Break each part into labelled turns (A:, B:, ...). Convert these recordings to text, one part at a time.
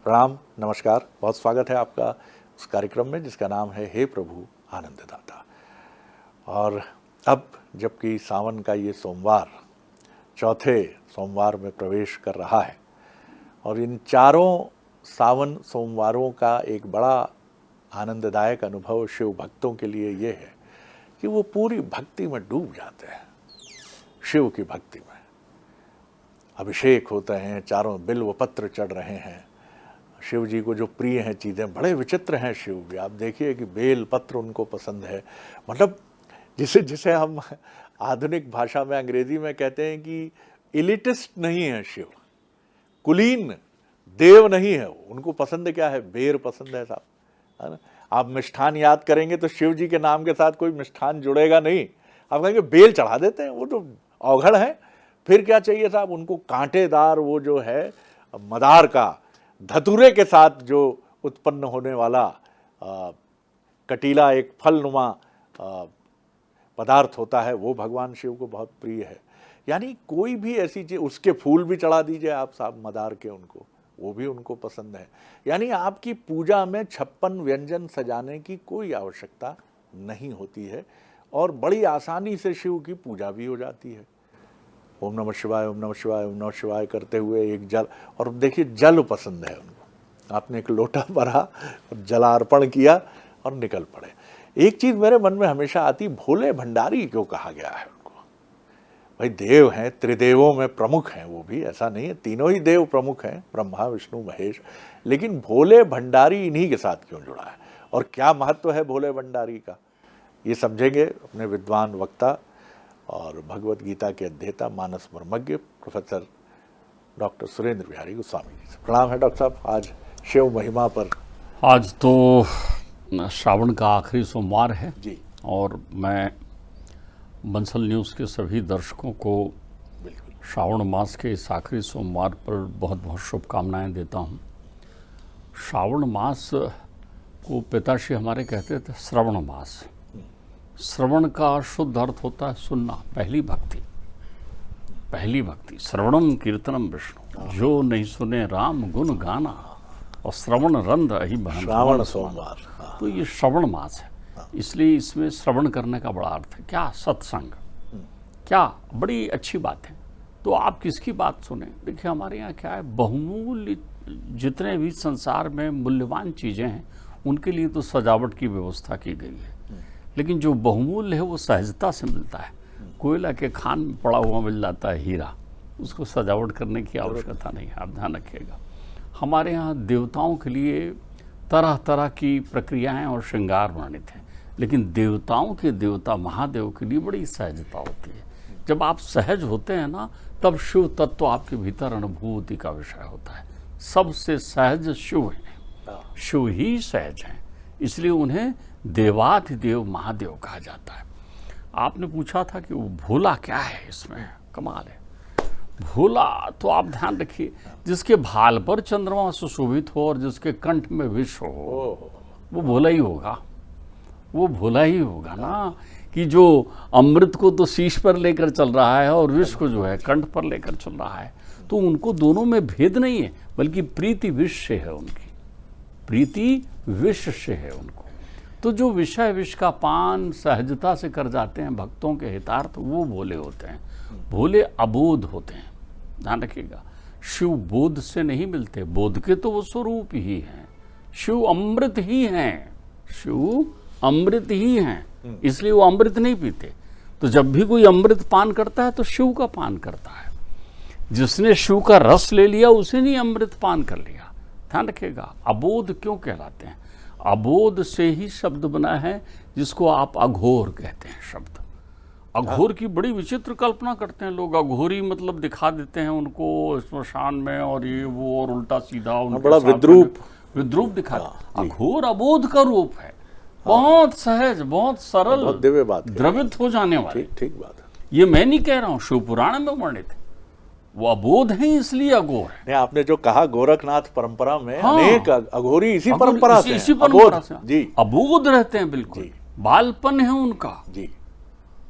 A: प्रणाम, नमस्कार। बहुत स्वागत है आपका उस कार्यक्रम में जिसका नाम है हे प्रभु आनंददाता। और अब जबकि सावन का ये सोमवार चौथे सोमवार में प्रवेश कर रहा है और इन चारों सावन सोमवारों का एक बड़ा आनंददायक अनुभव शिव भक्तों के लिए ये है कि वो पूरी भक्ति में डूब जाते हैं। शिव की भक्ति में अभिषेक होते हैं, चारों बिल्व पत्र चढ़ रहे हैं। शिव जी को जो प्रिय हैं चीज़ें बड़े विचित्र हैं। शिव भी आप देखिए कि बेल पत्र उनको पसंद है। मतलब जिसे हम आधुनिक भाषा में अंग्रेजी में कहते हैं कि इलिटिस्ट नहीं है शिव, कुलीन देव नहीं है। उनको पसंद क्या है? बेर पसंद है साहब, है ना। आप मिष्ठान याद करेंगे तो शिव जी के नाम के साथ कोई मिष्ठान जुड़ेगा नहीं। आप कहेंगे बेल चढ़ा देते हैं, वो तो अवघड़ है। फिर क्या चाहिए साहब? उनको कांटेदार वो जो है मदार का धतूरे के साथ जो उत्पन्न होने वाला कटीला एक फलनुमा पदार्थ होता है, वो भगवान शिव को बहुत प्रिय है। यानी कोई भी ऐसी चीज़, उसके फूल भी चढ़ा दीजिए आप साहब मदार के, उनको वो भी उनको पसंद है। यानी आपकी पूजा में 56 व्यंजन सजाने की कोई आवश्यकता नहीं होती है और बड़ी आसानी से शिव की पूजा भी हो जाती है। ओम नमः शिवाय, ओम नमः शिवाय, ओम नमः शिवाय करते हुए एक जल, और देखिए जल पसंद है उनको। आपने एक लोटा भरा और जलार्पण किया और निकल पड़े। एक चीज़ मेरे मन में हमेशा आती, भोले भंडारी क्यों कहा गया है उनको? भाई देव हैं, त्रिदेवों में प्रमुख हैं वो भी, ऐसा नहीं है, तीनों ही देव प्रमुख हैं, ब्रह्मा विष्णु महेश, लेकिन भोले भंडारी इन्हीं के साथ क्यों जुड़ा है और क्या महत्व है भोले भंडारी का, ये समझेंगे अपने विद्वान वक्ता और भगवत गीता के अध्येता मानस मर्मज्ञ प्रोफेसर डॉक्टर सुरेंद्र बिहारी गोस्वामी जी से। प्रणाम है डॉक्टर साहब। आज शिव महिमा पर,
B: आज तो श्रावण का आखिरी सोमवार है
A: जी,
B: और मैं बंसल न्यूज़ के सभी दर्शकों को
A: बिल्कुल
B: श्रावण मास के इस आखिरी सोमवार पर बहुत बहुत शुभकामनाएं देता हूं। श्रावण मास को पिताश्री हमारे कहते थे श्रवण मास। श्रवण का शुद्ध अर्थ होता है सुनना, पहली भक्ति। पहली भक्ति श्रवणम कीर्तनम विष्णु, जो नहीं सुने राम गुण गाना, और श्रवण रंध ही
A: श्रावण सोमवार।
B: तो ये श्रवण मास है, इसलिए इसमें श्रवण करने का बड़ा अर्थ है। क्या सत्संग, क्या बड़ी अच्छी बात है। तो आप किसकी बात सुने? देखिए हमारे यहाँ क्या है, बहुमूल्य जितने भी संसार में मूल्यवान चीज़ें हैं उनके लिए तो सजावट की व्यवस्था की गई है, लेकिन जो बहुमूल्य है वो सहजता से मिलता है। कोयला के खान में पड़ा हुआ मिल जाता है हीरा, उसको सजावट करने की आवश्यकता नहीं है, आप ध्यान रखिएगा। हमारे यहाँ देवताओं के लिए तरह तरह की प्रक्रियाएं और श्रृंगार वर्णित हैं, लेकिन देवताओं के देवता महादेव के लिए बड़ी सहजता होती है। जब आप सहज होते हैं ना, तब शिव तत्व आपके भीतर अनुभूति का विषय होता है। सबसे सहज शिव हैं, शिव ही सहज हैं, इसलिए उन्हें देवाधिदेव महादेव कहा जाता है। आपने पूछा था कि वो भोला क्या है, इसमें कमाल है। भोला तो आप ध्यान रखिए, जिसके भाल पर चंद्रमा सुशोभित हो और जिसके कंठ में विष हो, वो भोला ही होगा। वो भोला ही होगा ना, कि जो अमृत को तो शीश पर लेकर चल रहा है और विष को जो है कंठ पर लेकर चल रहा है। तो उनको दोनों में भेद नहीं है, बल्कि प्रीति विष से है उनकी, प्रीति विष से है उनको। तो जो विषय विष का पान सहजता से कर जाते हैं भक्तों के हितार्थ, वो भोले होते हैं। भोले अबोध होते हैं, ध्यान रखिएगा। शिव बोध से नहीं मिलते, बोध के तो वो स्वरूप ही हैं। शिव अमृत ही हैं, शिव अमृत ही हैं, इसलिए वो अमृत नहीं पीते। तो जब भी कोई अमृत पान करता है तो शिव का पान करता है। जिसने शिव का रस ले लिया उसे नहीं अमृत पान कर लिया, ध्यान रखिएगा। अबोध क्यों कहलाते हैं? अबोध से ही शब्द बना है, जिसको आप अघोर कहते हैं शब्द। अघोर की बड़ी विचित्र कल्पना करते हैं लोग। अघोरी मतलब दिखा देते हैं उनको स्मशान में और ये वो, और उल्टा सीधा
A: बड़ा विद्रूप
B: दिखाते। अघोर अबोध का रूप है, बहुत सहज, बहुत सरल,
A: बहुत दिव्य बात,
B: द्रवित हो जाने वाली।
A: ठीक बात है।
B: ये मैं नहीं कह रहा हूँ, शिव पुराण में वर्णित है। वो अबोध है इसलिए अघोर है।
A: नहीं, आपने जो कहा गोरखनाथ परंपरा में
B: हाँ,
A: अनेक अघोरी इसी परंपरा से
B: इसी परंपरा से
A: जी,
B: अबोध रहते हैं, बिल्कुल बालपन है उनका
A: जी।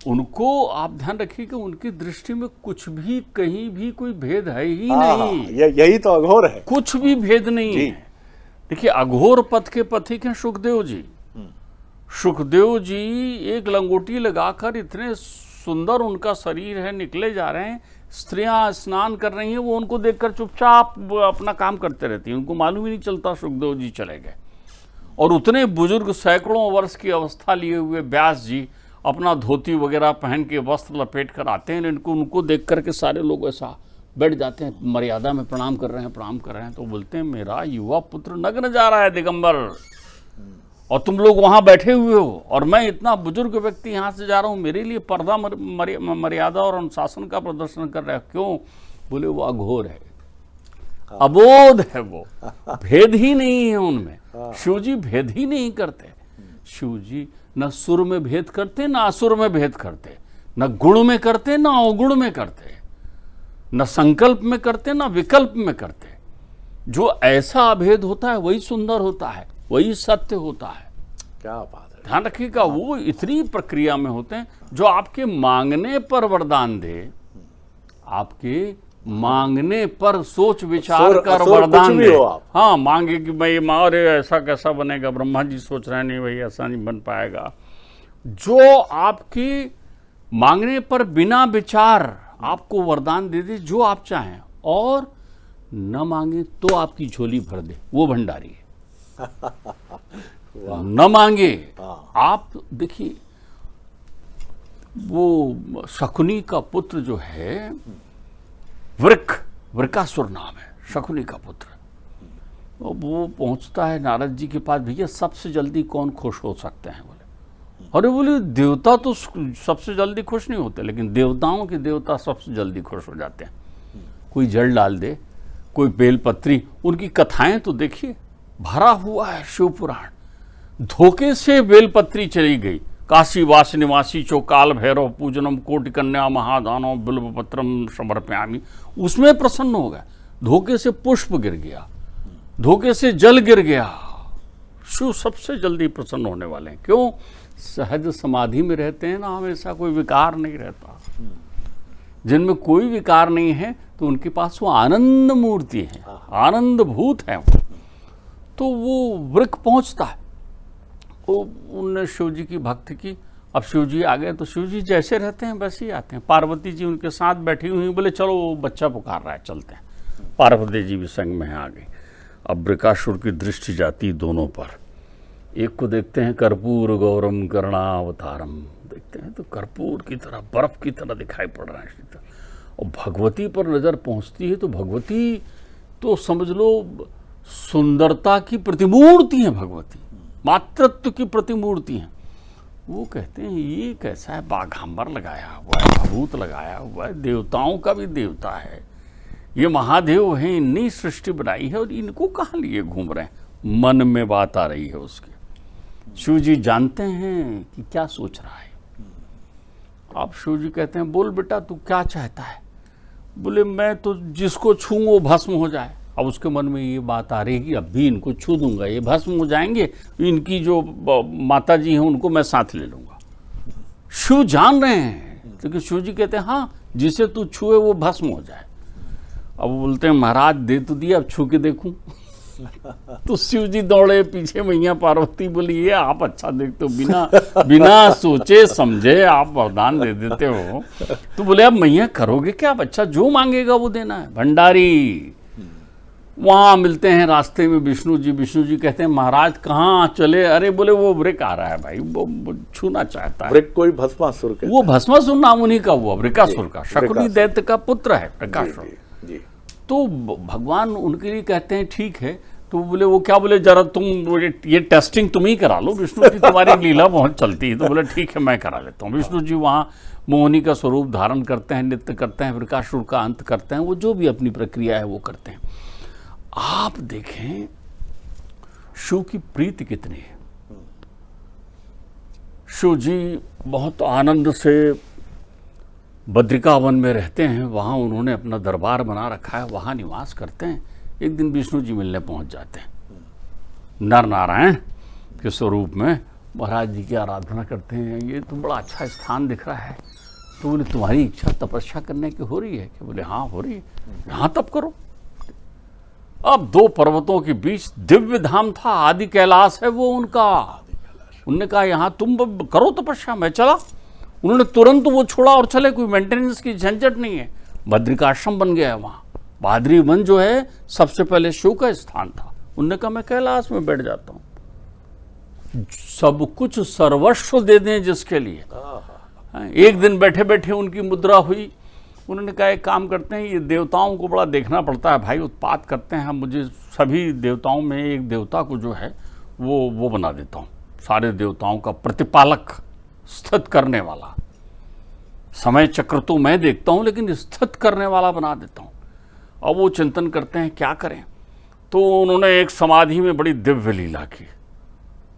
B: उनको आप ध्यान रखिए कि उनकी दृष्टि में कुछ भी कहीं भी कोई भेद है ही
A: हाँ,
B: नहीं।
A: यही तो अघोर है।
B: कुछ भी भेद नहीं है। देखिए, अघोर पथ के पथिक हैं सुखदेव जी। सुखदेव जी एक लंगोटी लगाकर, इतने सुंदर उनका शरीर है, निकले जा रहे हैं, स्त्रियां स्नान कर रही हैं, वो उनको देखकर चुपचाप अपना काम करते रहती हैं, उनको मालूम ही नहीं चलता सुखदेव जी चले गए। और उतने बुजुर्ग, सैकड़ों वर्ष की अवस्था लिए हुए व्यास जी अपना धोती वगैरह पहन के, वस्त्र लपेट कर आते हैं, उनको देख करके सारे लोग ऐसा बैठ जाते हैं, मर्यादा में प्रणाम कर रहे हैं। तो बोलते हैं, मेरा युवा पुत्र नग्न जा रहा है दिगंबर, और तुम लोग वहां बैठे हुए हो, और मैं इतना बुजुर्ग व्यक्ति यहां से जा रहा हूं, मेरे लिए पर्दा, मर्यादा और अनुशासन का प्रदर्शन कर रहे हो, क्यों? बोले वो अघोर है, अबोध है, वो भेद ही नहीं है उनमें। शिव जी भेद ही नहीं करते। शिव जी न सुर में भेद करते, न असुर में भेद करते, न गुण में करते, न अवगुण में करते, न संकल्प में करते, न विकल्प में करते। जो ऐसा अभेद होता है वही सुंदर होता है, वही सत्य होता है।
A: क्या बात है।
B: ध्यान रखिएगा, वो इतनी प्रक्रिया में होते हैं जो आपके मांगने पर वरदान दे, आपके मांगने पर सोच विचार कर वरदान दे। हाँ, मांगे कि भाई अरे ऐसा कैसा बनेगा, ब्रह्मा जी सोच रहे हैं नहीं भाई ऐसा नहीं बन पाएगा। जो आपकी मांगने पर बिना विचार आपको वरदान दे दे जो आप चाहें, और न मांगे तो आपकी झोली भर दे, वो भंडारी है। न मांगे। आप देखिए, वो शकुनी का पुत्र जो है, वृकासुर नाम है, शकुनी का पुत्र, वो पहुंचता है नारद जी के पास, भैया सबसे जल्दी कौन खुश हो सकते हैं? बोले, अरे बोले देवता तो सबसे जल्दी खुश नहीं होते, लेकिन देवताओं के देवता सबसे जल्दी खुश हो जाते हैं। कोई जल डाल दे, कोई बेलपत्री, उनकी कथाएं तो देखिए, भरा हुआ है शिव पुराण। धोखे से बेलपत्री चली गई, काशी वास निवासी चो काल भैरव पूजनम कोटि कन्या महादानव बिल्व पत्रम समर्पयामि, उसमें प्रसन्न हो गया। धोखे से पुष्प गिर गया, धोखे से जल गिर गया। शिव सबसे जल्दी प्रसन्न होने वाले हैं। क्यों? सहज समाधि में रहते हैं ना, हमेशा कोई विकार नहीं रहता। जिनमें कोई विकार नहीं है तो उनके पास वो आनंद मूर्ति है, आनंद भूत है। तो वो वृक पहुंचता है, उनने शिव जी की भक्ति की। अब शिव जी आ गए तो शिव जी जैसे रहते हैं वैसे ही आते हैं। पार्वती जी उनके साथ बैठी हुई, बोले चलो वो बच्चा पुकार रहा है, चलते हैं। पार्वती जी भी संग में आ गई। अब वृकासुर की दृष्टि जाती दोनों पर। एक को देखते हैं कर्पूर गौरम करुणावतारम, देखते हैं तो कर्पूर की तरह, बर्फ की तरह दिखाई पड़ रहा है। और भगवती पर नजर पहुंचती है तो भगवती तो समझ लो सुंदरता की प्रतिमूर्ति है, भगवती मातृत्व की प्रतिमूर्ति है। वो कहते हैं ये कैसा है, बाघांबर लगाया हुआ है, भभूत लगाया हुआ है, देवताओं का भी देवता है, ये महादेव हैं, इन्हीं सृष्टि बनाई है, और इनको कहाँ लिए घूम रहे हैं? मन में बात आ रही है उसके। शिव जी जानते हैं कि क्या सोच रहा है। आप शिव जी कहते हैं, बोल बेटा तू क्या चाहता है? बोले मैं तो जिसको छूं वो भस्म हो जाए। अब उसके मन में ये बात आ रही है कि अब भी इनको छू दूंगा, ये भस्म हो जाएंगे, इनकी जो माता जी हैं उनको मैं साथ ले लूंगा। शिव जान रहे हैं, लेकिन शिव जी कहते हैं हाँ, जिसे तू छुए वो भस्म हो जाए। अब बोलते हैं महाराज दे तो दिया, अब छू के देखूं। तो शिव जी दौड़े पीछे, मैया पार्वती बोली ये आप अच्छा देखते हो, बिना सोचे समझे आप वरदान दे देते हो। तो बोले अब मैया करोगे क्या? बच्चा जो मांगेगा वो देना है। भंडारी वहां मिलते हैं रास्ते में विष्णु जी कहते हैं महाराज कहाँ चले? अरे बोले वो वृक आ रहा है भाई, वो छूना चाहता है।
A: वृक कोई भस्मासुर के,
B: वो भस्मासुर नाम उन्हीं का हुआ, वृकासुर का, शकुनी दैत्य का पुत्र है वृकासुर। तो भगवान उनके लिए कहते हैं ठीक है। तो बोले वो क्या, बोले जरा तुम ये टेस्टिंग तुम ही करा लो, विष्णु जी तुम्हारी लीला बहुत चलती है। तो बोले ठीक है मैं करा लेता हूँ। विष्णु जी वहाँ मोहिनी का स्वरूप धारण करते हैं, नृत्य करते हैं, वृकासुर का अंत करते हैं, वो जो भी अपनी प्रक्रिया है वो करते हैं। आप देखें शिव की प्रीति कितनी है। शिव जी बहुत आनंद से बद्रिका वन में रहते हैं, वहाँ उन्होंने अपना दरबार बना रखा है, वहाँ निवास करते हैं। एक दिन विष्णु जी मिलने पहुँच जाते हैं नर नारायण के स्वरूप में, महाराज जी की आराधना करते हैं, ये तो बड़ा अच्छा स्थान दिख रहा है। तो बोले तुम्हारी इच्छा तपस्या करने की हो रही है क्या? बोले हाँ हो रही है। यहाँ तप करो। अब दो पर्वतों के बीच दिव्य धाम था, आदि कैलाश है वो उनका। उन्होंने कहा यहाँ तुम करो तपस्या, मैं चला। उन्होंने तुरंत वो छोड़ा और चले, कोई मेंटेनेंस की झंझट नहीं है। बद्रिकाश्रम बन गया है वहाँ। बहादुरी वन जो है सबसे पहले शिव का स्थान था। उन्होंने कहा मैं कैलाश में बैठ जाता हूँ, सब कुछ सर्वस्व दे दें जिसके लिए। एक दिन बैठे बैठे उनकी मुद्रा हुई। उन्होंने कहा एक काम करते हैं, ये देवताओं को बड़ा देखना पड़ता है भाई, उत्पात करते हैं हम, मुझे सभी देवताओं में एक देवता को जो है वो बना देता हूँ, सारे देवताओं का प्रतिपालक, स्थित करने वाला। समय चक्र तो मैं देखता हूँ लेकिन स्थित करने वाला बना देता हूँ। अब वो चिंतन करते हैं क्या करें। तो उन्होंने एक समाधि में बड़ी दिव्य लीला की।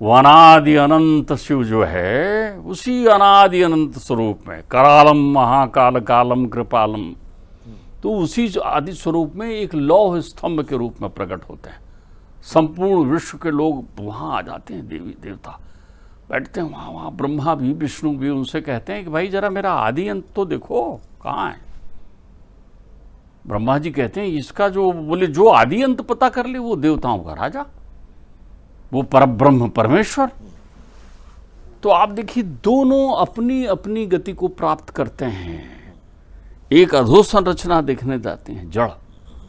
B: वो अनादि अनंत शिव जो है उसी अनादि अनंत स्वरूप में करालम महाकाल कालम कृपालम, तो उसी आदि स्वरूप में एक लौह स्तंभ के रूप में प्रकट होते हैं। संपूर्ण विश्व के लोग वहाँ आ जाते हैं, देवी देवता बैठते हैं वहाँ ब्रह्मा भी विष्णु भी उनसे कहते हैं कि भाई जरा मेरा आदि अंत तो देखो कहाँ है। ब्रह्मा जी कहते हैं इसका जो, बोले जो आदि अंत पता कर ले वो देवताओं का राजा, वो परब्रह्म परमेश्वर। तो आप देखिए दोनों अपनी अपनी गति को प्राप्त करते हैं। एक अधोसंरचना देखने जाते हैं जड़,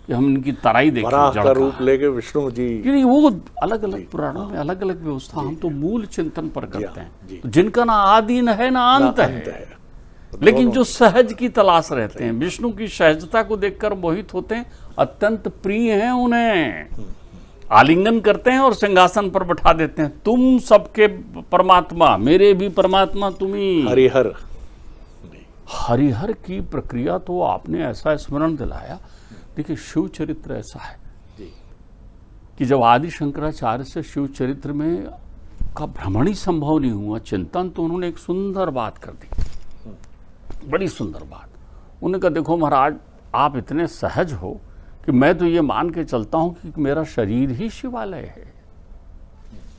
B: कि हम इनकी तराई देखें, जड़ का
A: रूप लेके विष्णु जी,
B: वो अलग अलग पुराणों में अलग अलग व्यवस्था। हम तो मूल चिंतन पर करते हैं, तो जिनका ना आदि न है ना अंत है, लेकिन जो सहज की तलाश रहते हैं, विष्णु की सहजता को देखकर मोहित होते हैं, अत्यंत प्रिय हैं उन्हें, आलिंगन करते हैं और सिंहासन पर बैठा देते हैं। तुम सबके परमात्मा, मेरे भी परमात्मा तुम ही।
A: हरिहर
B: हरिहर की प्रक्रिया तो आपने ऐसा स्मरण दिलाया। देखिए शिव चरित्र ऐसा है कि जब आदि शंकराचार्य से शिव चरित्र में का भ्रमण ही संभव नहीं हुआ चिंतन, तो उन्होंने एक सुंदर बात कर दी, बड़ी सुंदर बात। उन्होंने कहा देखो महाराज आप इतने सहज हो कि मैं तो ये मान के चलता हूं कि मेरा शरीर ही शिवालय है,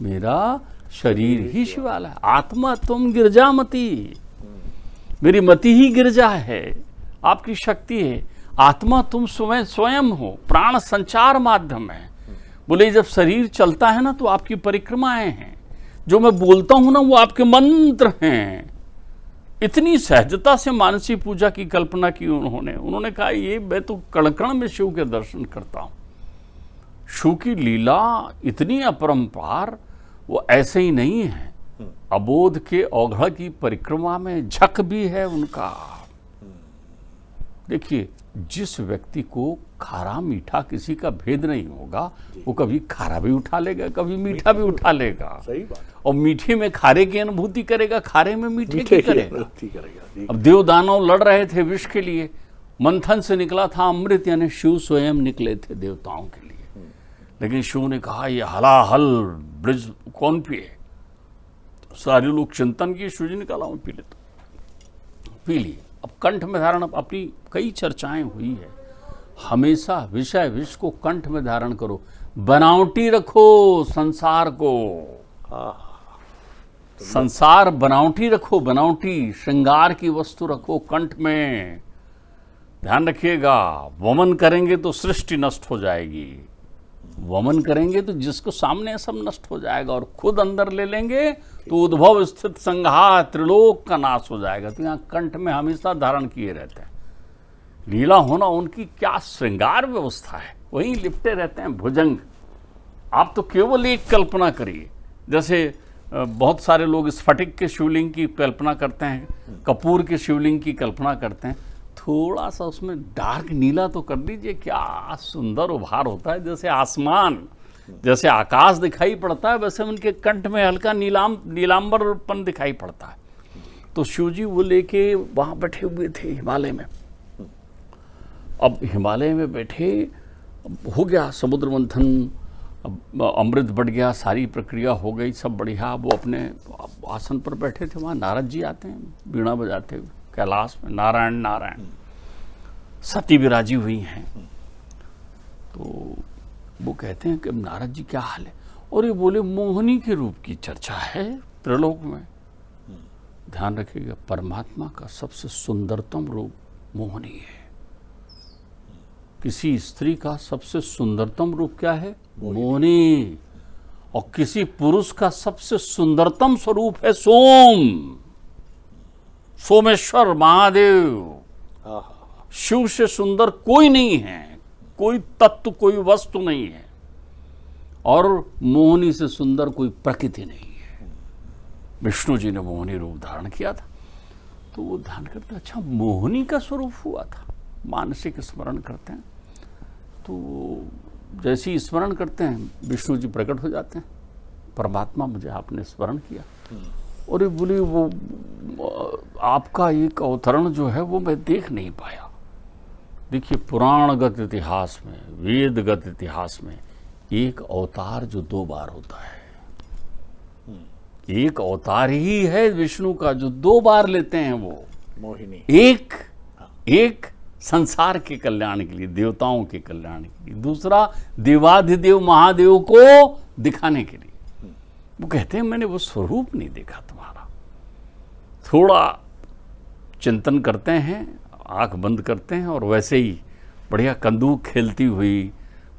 B: मेरा शरीर ही शिवालय है। आत्मा तुम गिरजामती, मेरी मति ही गिरजा है, आपकी शक्ति है। आत्मा तुम स्वयं हो, प्राण संचार माध्यम है। बोले जब शरीर चलता है ना तो आपकी परिक्रमाएं हैं, जो मैं बोलता हूं ना वो आपके मंत्र हैं। इतनी सहजता से मानसी पूजा की कल्पना की उन्होंने कहा ये मैं तो कण कण में शिव के दर्शन करता हूं। शिव की लीला इतनी अपरंपार, वो ऐसे ही नहीं है, अबोध के औघड़ की परिक्रमा में झक भी है उनका। देखिए जिस व्यक्ति को खारा मीठा किसी का भेद नहीं होगा, वो कभी खारा भी उठा लेगा, कभी मीठा भी उठा लेगा।
A: सही बात।
B: और मीठे में खारे की अनुभूति करेगा, खारे में मीठे की करेगा। अब देव दानव लड़ रहे थे विष के लिए, मंथन से निकला था अमृत, यानी शिव स्वयं निकले थे देवताओं के लिए। लेकिन शिव ने कहा ये हलाहल ब्रिज कौन पिए। सारे लोग चिंतन की, शिव जी ने कहा पी ले, तो पी लिए। अब कंठ में धारण, अपनी कई चर्चाएं हुई है, हमेशा विषय विष को कंठ में धारण करो, बनावटी रखो संसार को, संसार बनावटी रखो, बनावटी श्रृंगार की वस्तु रखो कंठ में। ध्यान रखिएगा, वमन करेंगे तो सृष्टि नष्ट हो जाएगी, वमन करेंगे तो जिसको सामने सब नष्ट हो जाएगा, और खुद अंदर ले लेंगे तो उद्भव स्थित संहार त्रिलोक का नाश हो जाएगा। तो यहाँ कंठ में हमेशा धारण किए रहते हैं। लीला होना उनकी क्या श्रृंगार व्यवस्था है, वहीं लिपटे रहते हैं भुजंग। आप तो केवल एक कल्पना करिए, जैसे बहुत सारे लोग स्फटिक के शिवलिंग की कल्पना करते हैं, कपूर के शिवलिंग की कल्पना करते हैं, थोड़ा सा उसमें डार्क नीला तो कर दीजिए, क्या सुंदर उभार होता है। जैसे आसमान, जैसे आकाश दिखाई पड़ता है, वैसे उनके कंठ में हल्का नीलांबरपन दिखाई पड़ता है। तो शिव जी वो लेके वहाँ बैठे हुए थे हिमालय में। अब हिमालय में बैठे, हो गया समुद्र मंथन, अमृत बढ़ गया, सारी प्रक्रिया हो गई, सब बढ़िया। वो अपने आसन पर बैठे थे, वहाँ नारद जी आते हैं बीणा बजाते हुए कैलाश में, नारायण नारायण। सती विराजी हुई हैं। तो वो कहते हैं कि नारद जी क्या हाल है, और ये बोले मोहिनी के रूप की चर्चा है, त्रिलोक में ध्यान रखिएगा, परमात्मा का सबसे सुंदरतम रूप मोहिनी है। किसी स्त्री का सबसे सुंदरतम रूप क्या है? मोहिनी। और किसी पुरुष का सबसे सुंदरतम स्वरूप है सोम, सोमेश्वर महादेव। शिव से सुंदर कोई नहीं है, कोई तत्व, कोई वस्तु नहीं है, और मोहिनी से सुंदर कोई प्रकृति नहीं है। विष्णु जी ने मोहिनी रूप धारण किया था, तो वो ध्यान करते, अच्छा मोहिनी का स्वरूप हुआ था। मानसिक स्मरण करते हैं, तो जैसे ही स्मरण करते हैं विष्णु जी प्रकट हो जाते हैं, परमात्मा मुझे आपने स्मरण किया। और ये बोली, वो आपका एक अवतरण जो है वो मैं देख नहीं पाया। देखिए, पुराणगत इतिहास में, वेदगत इतिहास में एक अवतार जो 2 बार होता है, एक अवतार ही है विष्णु का जो 2 बार लेते हैं वो
A: मोहिनी।
B: एक संसार के कल्याण के लिए, देवताओं के कल्याण के लिए, दूसरा देवाधिदेव महादेव को दिखाने के लिए। वो कहते हैं मैंने वो स्वरूप नहीं देखा तुम्हारा। थोड़ा चिंतन करते हैं, आंख बंद करते हैं, और वैसे ही बढ़िया कंदूक खेलती हुई,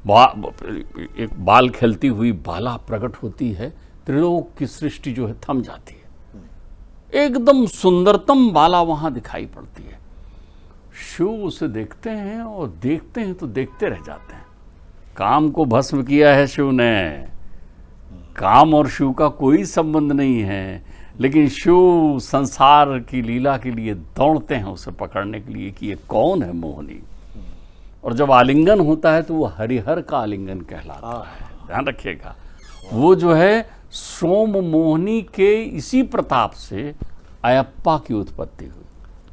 B: एक बाल खेलती हुई बाला प्रकट होती है। त्रिलोक की सृष्टि जो है थम जाती है, एकदम सुंदरतम बाला वहां दिखाई पड़ती है। शिव उसे देखते हैं, और देखते हैं तो देखते रह जाते हैं। काम को भस्म किया है शिव ने, काम और शिव का कोई संबंध नहीं है, लेकिन शिव संसार की लीला के लिए दौड़ते हैं उसे पकड़ने के लिए कि ये कौन है मोहिनी। और जब आलिंगन होता है तो वो हरिहर का आलिंगन कहलाता है। ध्यान रखिएगा, वो जो है सोम मोहिनी के इसी प्रताप से अयप्पा की उत्पत्ति हुई।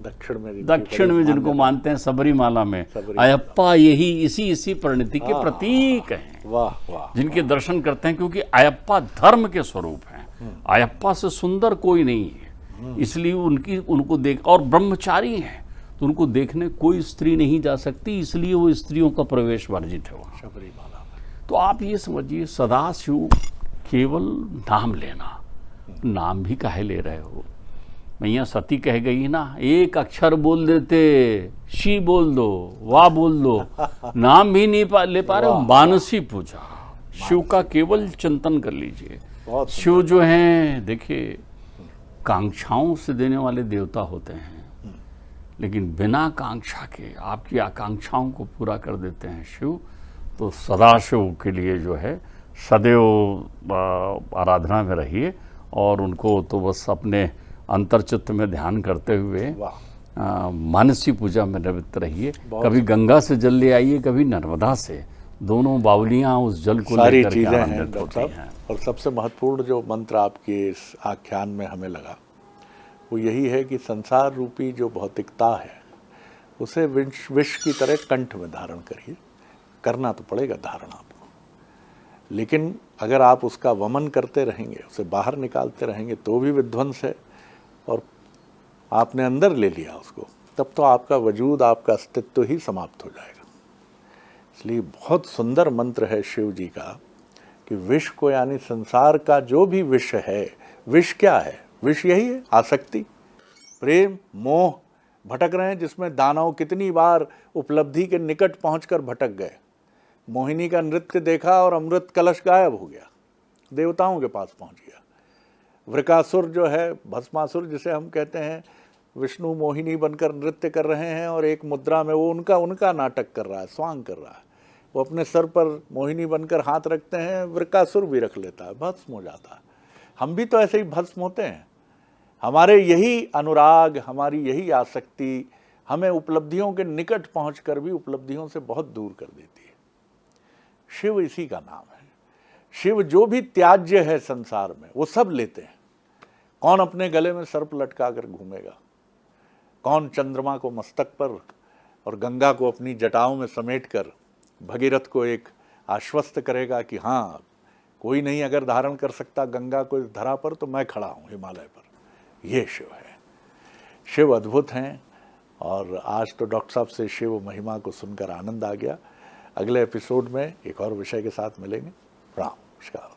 B: दक्षिण में जिनको मानते हैं सबरीमाला में, अयप्पा यही इसी परिणति के प्रतीक हैं।
A: वाह वाह।
B: जिनके दर्शन करते हैं, क्योंकि अयप्पा धर्म के स्वरूप हैं। अयप्पा से सुंदर कोई नहीं है, इसलिए उनको देख, और ब्रह्मचारी हैं तो उनको देखने कोई स्त्री नहीं जा सकती, इसलिए वो स्त्रियों का प्रवेश वर्जित है वहाँ
A: सबरीमाला में।
B: तो आप ये समझिए, सदाशिव केवल नाम लेना, नाम भी काहे ले रहे हो? मैया सती कह गई ना, एक अक्षर बोल देते, शी बोल दो, वाह बोल दो, नाम भी नहीं ले पा रहे हो। मानसी पूजा, शिव का केवल चिंतन कर लीजिए। शिव जो हैं, देखिए, कांक्षाओं से देने वाले देवता होते हैं, लेकिन बिना कांक्षा के आपकी आकांक्षाओं को पूरा कर देते हैं शिव। तो सदाशिव के लिए जो है सदैव आराधना में रहिए, और उनको तो बस अपने अंतर्चित्त में ध्यान करते हुए मानसी पूजा में निवृत्त रहिए। कभी गंगा से जल ले आइए, कभी नर्मदा से, दोनों बावलियां उस जल को लेकर के आनंदित होती हैं।
A: और सबसे महत्वपूर्ण जो मंत्र आपके इस आख्यान में हमें लगा वो यही है कि संसार रूपी जो भौतिकता है उसे विष की तरह कंठ में धारण करिए। करना तो पड़ेगा धारण आपको, लेकिन अगर आप उसका वमन करते रहेंगे, उसे बाहर निकालते रहेंगे, तो भी विध्वंस है। और आपने अंदर ले लिया उसको, तब तो आपका वजूद, आपका अस्तित्व ही समाप्त हो जाएगा। इसलिए बहुत सुंदर मंत्र है शिव जी का कि विष को, यानी संसार का जो भी विष है, विष क्या है? विष यही है, आसक्ति, प्रेम, मोह भटक रहे हैं, जिसमें दानव कितनी बार उपलब्धि के निकट पहुंचकर भटक गए। मोहिनी का नृत्य देखा और अमृत कलश गायब हो गया, देवताओं के पास पहुंच गया। वृकासुर जो है, भस्मासुर जिसे हम कहते हैं, विष्णु मोहिनी बनकर नृत्य कर रहे हैं, और एक मुद्रा में वो उनका नाटक कर रहा है, स्वांग कर रहा है। वो अपने सर पर मोहिनी बनकर हाथ रखते हैं, वृकासुर भी रख लेता है, भस्म हो जाता है। हम भी तो ऐसे ही भस्म होते हैं। हमारे यही अनुराग, हमारी यही आसक्ति हमें उपलब्धियों के निकट पहुंचकर भी उपलब्धियों से बहुत दूर कर देती है। शिव इसी का नाम है। शिव जो भी त्याज्य है संसार में वो सब लेते हैं। कौन अपने गले में सर्प लटका कर घूमेगा? कौन चंद्रमा को मस्तक पर और गंगा को अपनी जटाओं में समेटकर भगीरथ को एक आश्वस्त करेगा कि हाँ, कोई नहीं अगर धारण कर सकता गंगा को इस धरा पर, तो मैं खड़ा हूँ हिमालय पर। ये शिव है। शिव अद्भुत हैं। और आज तो डॉक्टर साहब से शिव महिमा को सुनकर आनंद आ गया। अगले एपिसोड में एक और विषय के साथ मिलेंगे। राम नमस्कार।